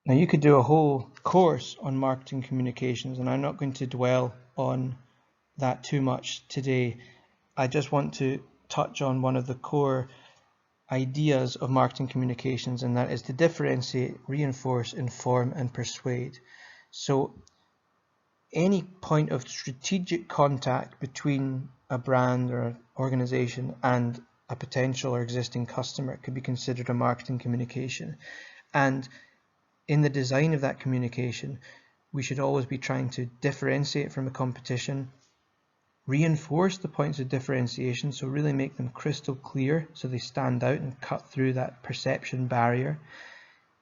Now you could do a whole course on marketing communications, and I'm not going to dwell on that too much today. I just want to touch on one of the core ideas of marketing communications, and that is to differentiate, reinforce, inform, and persuade. So any point of strategic contact between a brand or an organization and a potential or existing customer could be considered a marketing communication. And in the design of that communication, we should always be trying to differentiate from the competition, reinforce the points of differentiation, so really make them crystal clear so they stand out and cut through that perception barrier.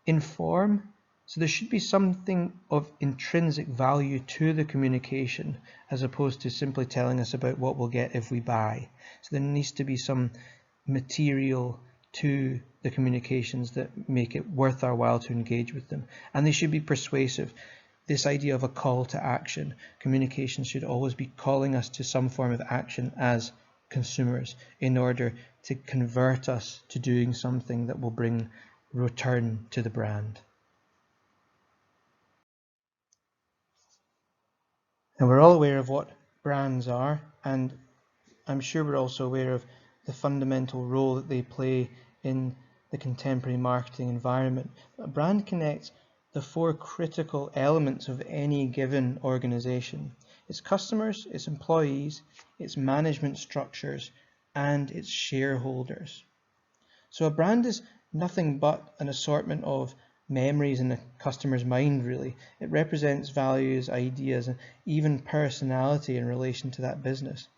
Inform, so there should be something of intrinsic value to the communication as opposed to simply telling us about what we'll get if we buy. So there needs to be some material to the communications that make it worth our while to engage with them. And they should be persuasive. This idea of a call to action. Communication should always be calling us to some form of action as consumers in order to convert us to doing something that will bring return to the brand. And we're all aware of what brands are, and I'm sure we're also aware of the fundamental role that they play in the contemporary marketing environment. A brand connects the four critical elements of any given organization: its customers, its employees, its management structures, and its shareholders. So a brand is nothing but an assortment of memories in the customer's mind, really. It represents values, ideas, and even personality in relation to that business.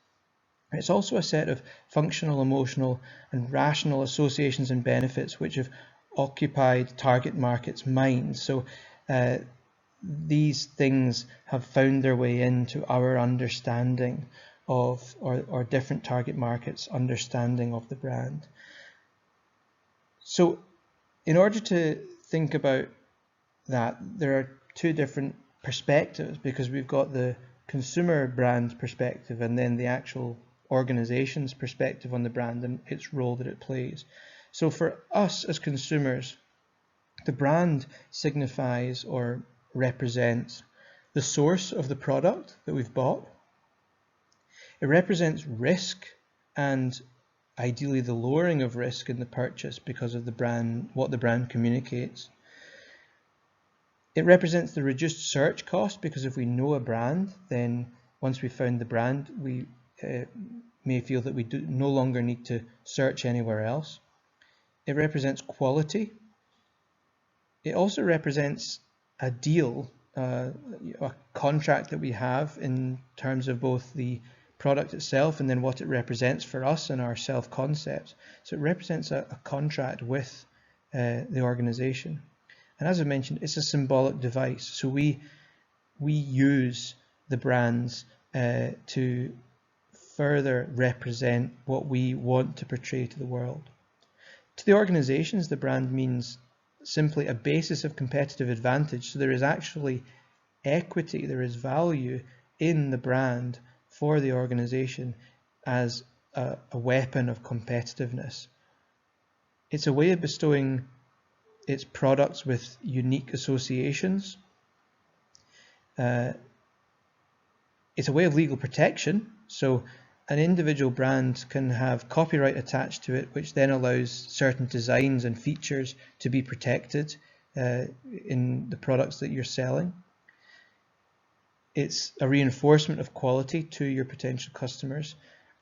It's also a set of functional, emotional, and rational associations and benefits which have occupied target markets' minds. So these things have found their way into our understanding of, or different target markets' understanding of the brand. So in order to think about that, there are two different perspectives, because we've got the consumer brand perspective and then the actual organization's perspective on the brand and its role that it plays. So for us as consumers, the brand signifies or represents the source of the product that we've bought. It represents risk and ideally the lowering of risk in the purchase because of the brand, what the brand communicates. It represents the reduced search cost, because if we know a brand, then once we've found the brand, we may feel that we no longer need to search anywhere else. It represents quality. It also represents a deal, a contract that we have in terms of both the product itself and then what it represents for us and our self-concept. So it represents a contract with the organization. And as I mentioned, it's a symbolic device. So we use the brands to further represent what we want to portray to the world. To the organizations, the brand means simply a basis of competitive advantage. So there is actually equity, there is value in the brand for the organization as a weapon of competitiveness. It's a way of bestowing its products with unique associations. It's a way of legal protection. So an individual brand can have copyright attached to it, which then allows certain designs and features to be protected in the products that you're selling. It's a reinforcement of quality to your potential customers,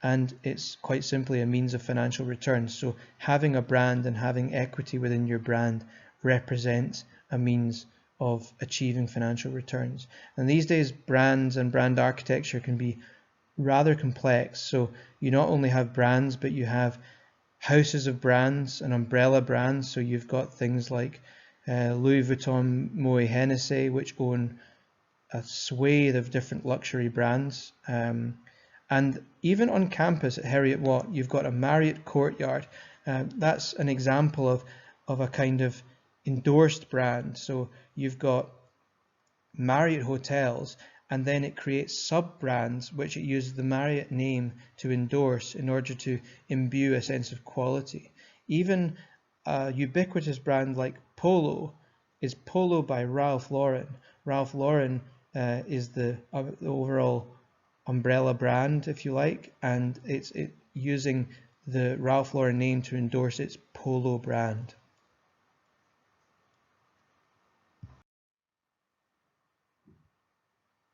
and it's quite simply a means of financial return. So having a brand and having equity within your brand represents a means of achieving financial returns. And these days, brands and brand architecture can be rather complex. So you not only have brands, but you have houses of brands and umbrella brands. So you've got things like Louis Vuitton, Moet Hennessy, which own a swathe of different luxury brands. And even on campus at Heriot Watt, you've got a Marriott Courtyard. That's an example of a kind of endorsed brand. So you've got Marriott hotels, and then it creates sub-brands which it uses the Marriott name to endorse in order to imbue a sense of quality. Even a ubiquitous brand like Polo is Polo by Ralph Lauren. Ralph Lauren is the overall umbrella brand, if you like, and it's using the Ralph Lauren name to endorse its Polo brand.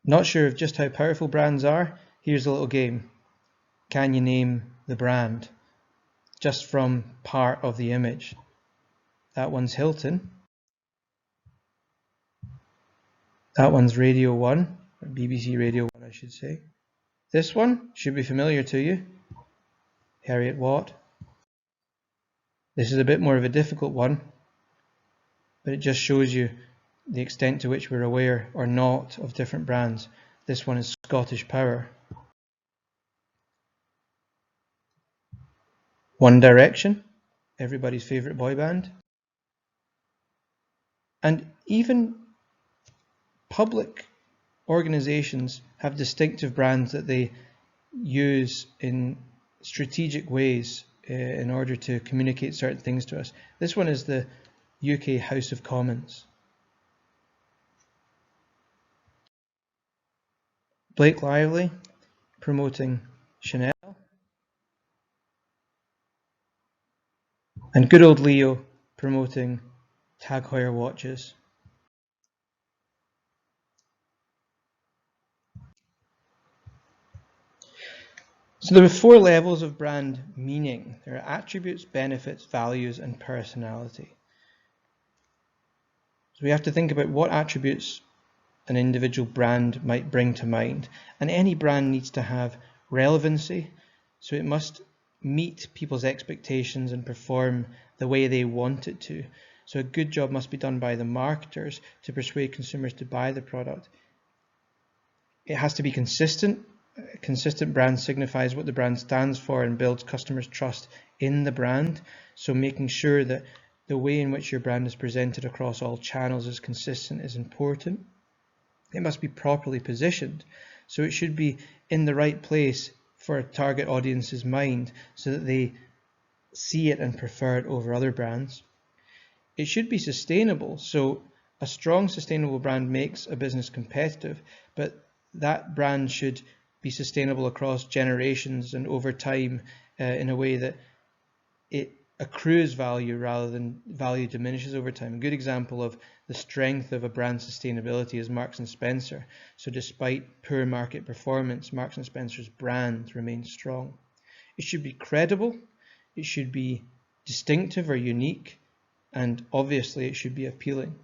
Not sure of just how powerful brands are? Here's a little game. Can you name the brand? Just from part of the image. That one's Hilton. That one's Radio 1, or BBC Radio 1 I should say. This one should be familiar to you. Harriet Watt. This is a bit more of a difficult one, but it just shows you the extent to which we're aware or not of different brands. This one is Scottish Power. One Direction, everybody's favourite boy band. And even public organisations have distinctive brands that they use in strategic ways in order to communicate certain things to us. This one is the UK House of Commons. Blake Lively promoting Chanel. And good old Leo promoting Tag Heuer watches. So there are 4 levels of brand meaning. There are attributes, benefits, values, and personality. So we have to think about what attributes an individual brand might bring to mind. And any brand needs to have relevancy, so it must meet people's expectations and perform the way they want it to. So a good job must be done by the marketers to persuade consumers to buy the product. It has to be consistent. A consistent brand signifies what the brand stands for and builds customers' trust in the brand. So making sure that the way in which your brand is presented across all channels is consistent is important. It must be properly positioned. So it should be in the right place for a target audience's mind so that they see it and prefer it over other brands. It should be sustainable. So a strong, sustainable brand makes a business competitive, but that brand should be sustainable across generations and over time in a way that it accrues value rather than value diminishes over time. A good example of the strength of a brand sustainability is Marks & Spencer. So despite poor market performance, Marks & Spencer's brand remains strong. It should be credible, it should be distinctive or unique, and obviously it should be appealing.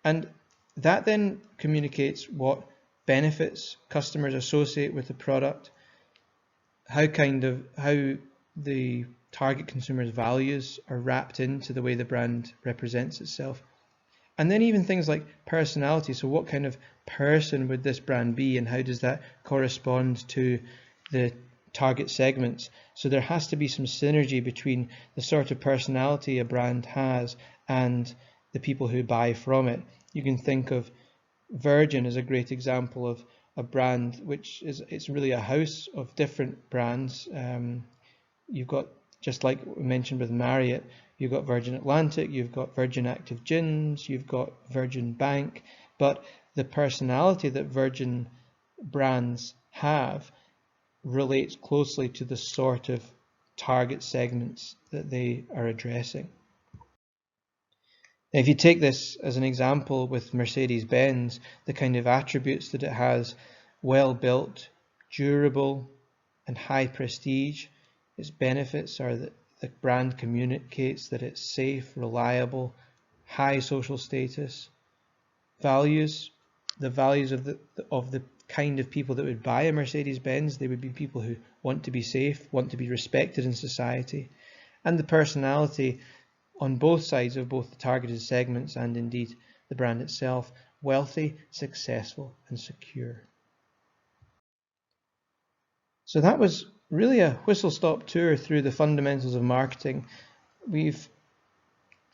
And that then communicates what benefits customers associate with the product, how the target consumer's values are wrapped into the way the brand represents itself. And then even things like personality. So what kind of person would this brand be, and how does that correspond to the target segments? So there has to be some synergy between the sort of personality a brand has and the people who buy from it. You can think of Virgin as a great example of a brand which it's really a house of different brands. You've got, just like we mentioned with Marriott, you've got Virgin Atlantic, you've got Virgin Active Gins, you've got Virgin Bank, but the personality that Virgin brands have relates closely to the sort of target segments that they are addressing. If you take this as an example with Mercedes-Benz, the kind of attributes that it has: well built, durable, and high prestige. Its benefits are that the brand communicates that it's safe, reliable, high social status. Values, the values of the kind of people that would buy a Mercedes-Benz, they would be people who want to be safe, want to be respected in society. And the personality on both sides of both the targeted segments and indeed the brand itself: wealthy, successful, and secure. So that was really a whistle-stop tour through the fundamentals of marketing. We've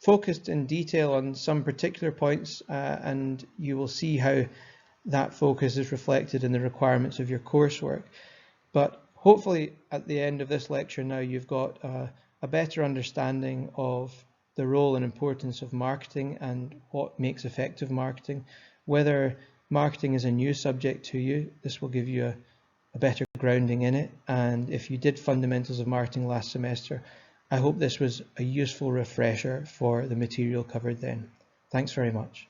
focused in detail on some particular points, and you will see how that focus is reflected in the requirements of your coursework. But hopefully at the end of this lecture now you've got a better understanding of the role and importance of marketing and what makes effective marketing. Whether marketing is a new subject to you, this will give you a better grounding in it. And if you did fundamentals of marketing last semester, I hope this was a useful refresher for the material covered then. Thanks very much.